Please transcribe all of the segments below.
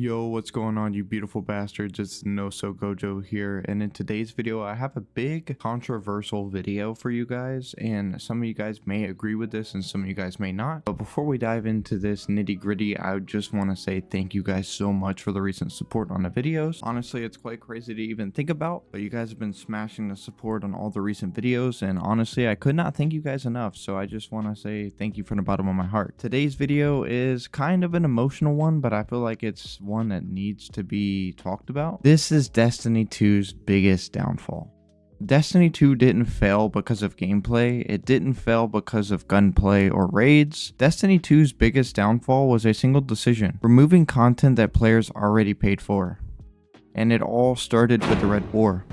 Yo, what's going on, you beautiful bastards? It's No So Gojo here, and in today's video I have a big controversial video for you guys, and some of you guys may agree with this and some of you guys may not. But before we dive into this nitty gritty, I just want to say thank you guys so much for the recent support on the videos. Honestly, it's quite crazy to even think about, but you guys have been smashing the support on all the recent videos, and honestly I could not thank you guys enough, so I just want to say thank you from the bottom of my heart. Today's video is kind of an emotional one, but I feel like it's one that needs to be talked about. This is Destiny 2's biggest downfall. Destiny 2 didn't fail because of gameplay, it didn't fail because of gunplay or raids. Destiny 2's biggest downfall was a single decision: removing content that players already paid for. And it all started with the Red War.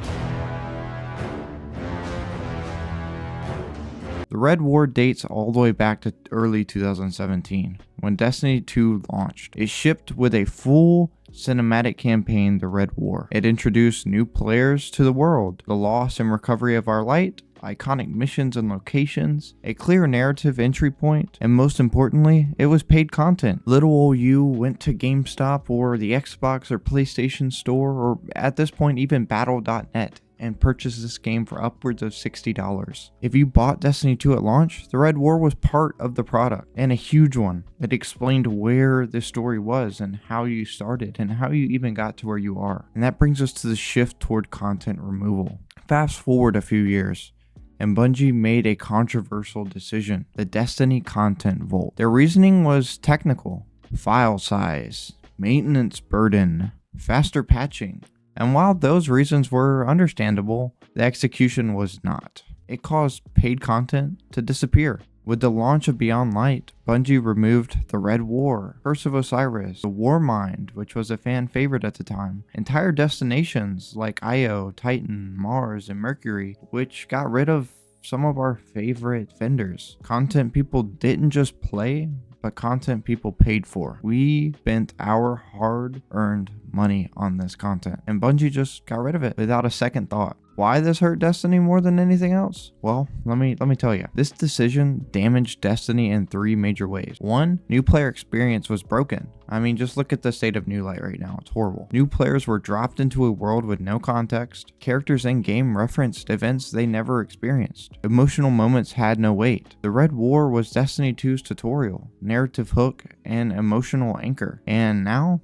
The Red War dates all the way back to early 2017, when Destiny 2 launched. It shipped with a full cinematic campaign, The Red War. It introduced new players to the world, the loss and recovery of our light, iconic missions and locations, a clear narrative entry point, and most importantly, it was paid content. Little old you went to GameStop or the Xbox or PlayStation store, or at this point even Battle.net, and purchase this game for upwards of $60. If you bought Destiny 2 at launch, the Red War was part of the product, and a huge one. It explained where the story was and how you started and how you even got to where you are. And that brings us to the shift toward content removal. Fast forward a few years, and Bungie made a controversial decision: the Destiny Content Vault. Their reasoning was technical: file size, maintenance burden, faster patching. And while those reasons were understandable, the execution was not. It caused paid content to disappear. With the launch of Beyond Light, Bungie removed the Red War, Curse of Osiris, the Warmind, which was a fan favorite at the time, entire destinations like Io, Titan, Mars, and Mercury, which got rid of some of our favorite vendors. Content people didn't just play, but content people paid for. We spent our hard-earned money on this content, and Bungie just got rid of it without a second thought. Why this hurt Destiny more than anything else? Well, let me tell you. This decision damaged Destiny in three major ways. One, new player experience was broken. I mean, just look at the state of New Light right now. It's horrible. New players were dropped into a world with no context. Characters in game referenced events they never experienced. Emotional moments had no weight. The Red War was Destiny 2's tutorial, narrative hook, and emotional anchor. And now,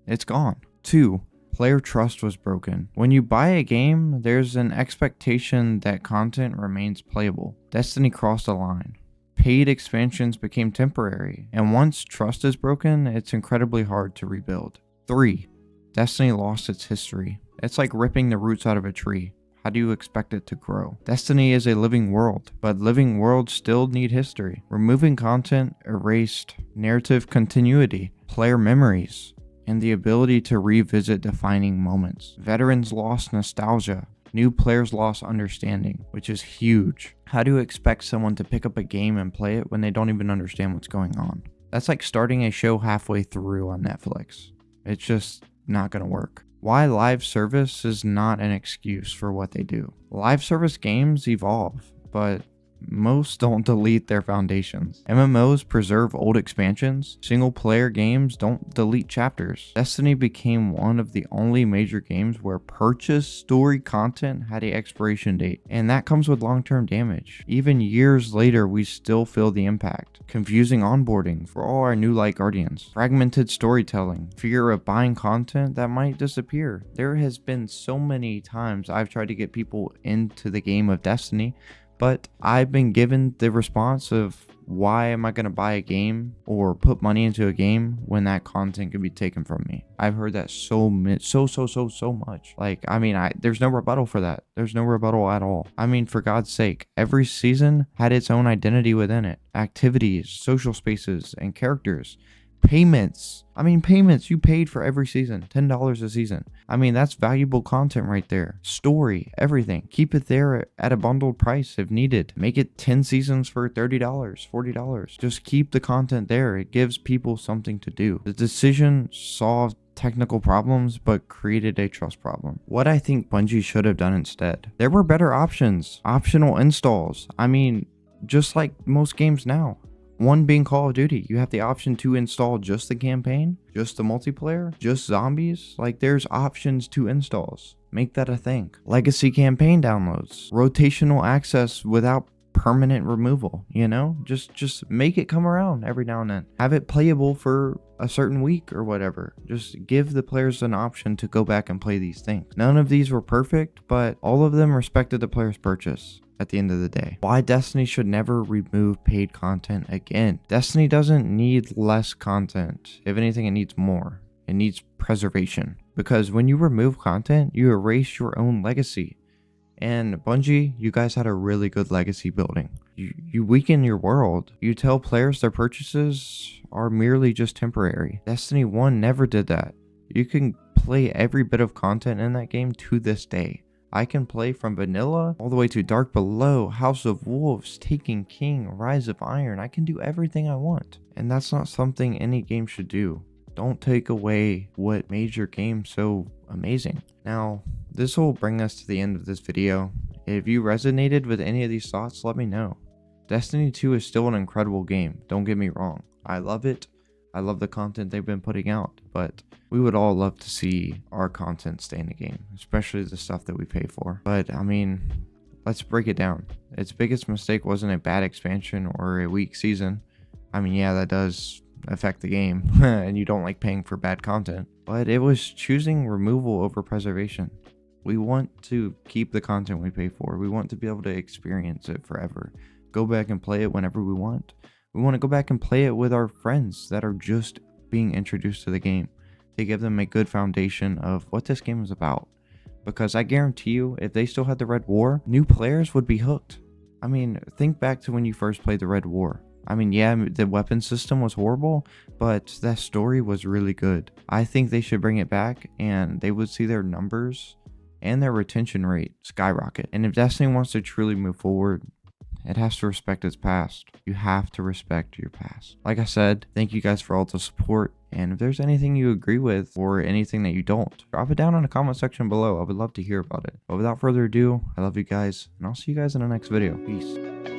it's gone. Two, player trust was broken. When you buy a game, there's an expectation that content remains playable. Destiny crossed a line. Paid expansions became temporary, and once trust is broken, it's incredibly hard to rebuild. 3. Destiny lost its history. It's like ripping the roots out of a tree. How do you expect it to grow? Destiny is a living world, but living worlds still need history. Removing content erased narrative continuity, player memories, and the ability to revisit defining moments. Veterans lost nostalgia. New players lost understanding, which is huge. How do you expect someone to pick up a game and play it when they don't even understand what's going on? That's like starting a show halfway through on Netflix. It's just not gonna work. Why live service is not an excuse for what they do. Live service games evolve, but most don't delete their foundations. MMOs preserve old expansions. Single player games don't delete chapters. Destiny became one of the only major games where purchased story content had an expiration date, and that comes with long-term damage. Even years later, we still feel the impact. Confusing onboarding for all our new light guardians. Fragmented storytelling. Fear of buying content that might disappear. There has been so many times I've tried to get people into the game of Destiny, but I've been given the response of, why am I going to buy a game or put money into a game when that content can be taken from me? I've heard that so much. Like, I mean, there's no rebuttal for that. There's no rebuttal at all. I mean, for God's sake, every season had its own identity within it. Activities, social spaces, and characters. Payments. I mean, payments. You paid for every season. $10 a season. I mean, that's valuable content right there. Story, everything. Keep it there at a bundled price if needed. Make it 10 seasons for $30, $40. Just keep the content there. It gives people something to do. The decision solved technical problems but created a trust problem. What I think Bungie should have done instead: there were better options. Optional installs. I mean, just like most games now. One being Call of Duty, you have the option to install just the campaign, just the multiplayer, just zombies. Like, there's options to installs. Make that a thing. Legacy campaign downloads, rotational access without permanent removal, you know? Just make it come around every now and then. Have it playable for a certain week or whatever. Just give the players an option to go back and play these things. None of these were perfect, but all of them respected the player's purchase. At the end of the day, why Destiny should never remove paid content again. Destiny doesn't need less content. If anything, it needs more. It needs preservation, because when you remove content, you erase your own legacy. And Bungie, you guys had a really good legacy building. You weaken your world. You tell players their purchases are merely just temporary. Destiny 1 never did that. You can play every bit of content in that game to this day. I can play from vanilla all the way to Dark Below, House of Wolves, Taken King, Rise of Iron. I can do everything I want. And that's not something any game should do. Don't take away what made your game so amazing. Now, this will bring us to the end of this video. If you resonated with any of these thoughts, let me know. Destiny 2 is still an incredible game. Don't get me wrong. I love it. I love the content they've been putting out, but we would all love to see our content stay in the game, especially the stuff that we pay for. But I mean, let's break it down. Its biggest mistake wasn't a bad expansion or a weak season. I mean, yeah, that does affect the game and you don't like paying for bad content, but it was choosing removal over preservation. We want to keep the content we pay for. We want to be able to experience it forever. Go back and play it whenever we want. We want to go back and play it with our friends that are just being introduced to the game, to give them a good foundation of what this game is about. Because I guarantee you, if they still had the Red War, new players would be hooked. I mean, think back to when you first played the Red War. I mean, yeah, the weapon system was horrible, but that story was really good. I think they should bring it back, and they would see their numbers and their retention rate skyrocket. And if Destiny wants to truly move forward, it has to respect its past. You have to respect your past. Like I said, thank you guys for all the support. And if there's anything you agree with or anything that you don't, drop it down in the comment section below. I would love to hear about it. But without further ado, I love you guys, and I'll see you guys in the next video. Peace.